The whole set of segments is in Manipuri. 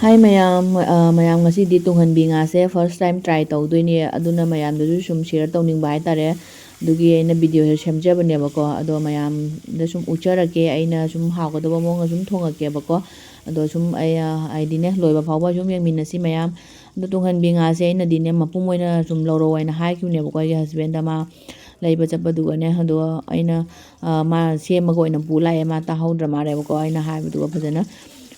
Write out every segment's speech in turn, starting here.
Hi mayam, mayam ngasi di Tunghanbi ngase first time try tawdoini aduna mayam du sum share tawningba haitare dugi aina video he semjabane bako ado mayam da sum ucharake aina sum hagodaba monga sum thongake bako ado sum ai dine loiba phawba sum yengminasi mayam ado Tunghanbi ngase aina dine mapum oina sum loro aina haikune bako ai husband ama laiba chappadugane ado aina ma semaga oina pulae ma tahawdra mare bako aina haibuduga phajana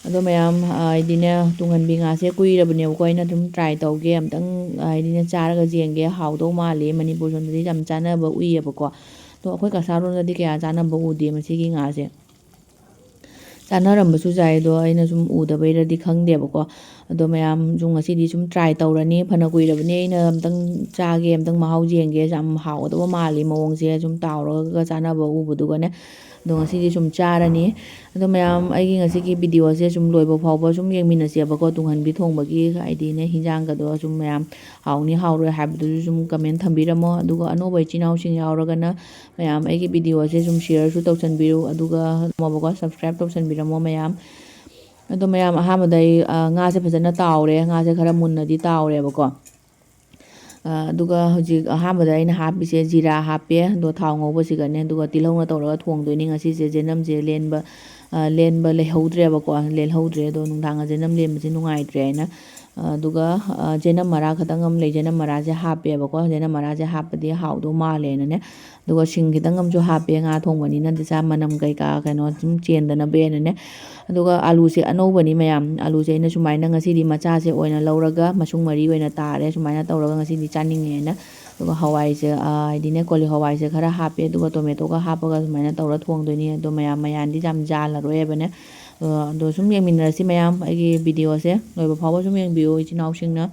ado mayam idine Tunghanbi ngase kuirabane ko aina dum try tawge amtang idine charaga jenge hawdo male Manipur sondadi jam chanaba uiyebako to akhoi kasaro nadi kya chanaba ude masigi ngase chanaramba su jai do aina sum udabaira di khangdebako ado mayam jung asidi sum try tawrani phana kuirabane aina amtang chage amtang mahau jenge jam hawdo male mawongse sum tawraga chanaba ubudugane do ngasi sum charani ado mayam aigi ngasi ki video se sum loiba phawba sum yengminasi abako Tunghanbi thongbagi aidine hinjang ga do sum mayam hawni hawroi habdu sum comment thambiramo aduga anoba chinaw sing yawragana mayam aigi video se sum share su tawchanbiru aduga mobako subscribe tawchanbiramo mayam ado mayam ahamadai nga se phajana tawre nga se khara munnadi tawre bako aduga hojik ahamada aina hapise jira hape do thau ngoba sigane aduga tilhongna tawraga thongdoini ngasi se jenam je lenba lehodre bako lelhodre do nungthanga jenam lemse nungaidre aina aduga jenam mara khatangam le jenam mara je hape bako jenam mara je hapadi hawdo male ne aduga sing khitangam jo hape nga thongbani na disa manam kai ka kano sum chendana be ne aduga alu se anobani mayam alu se ina sumaina ngasi di macha se oina lauraga masung mari oina tare sumaina tawraga ngasi di chaninge na aduga hawai se idine koli hawai se khara hape aduga tomato ga hapaga sumaina tawra thongdoini ado mayam mayandi jam jala roebane do sum yengminarasi mayam agi video se loiba phawba sum yengbiyo ichinaw singna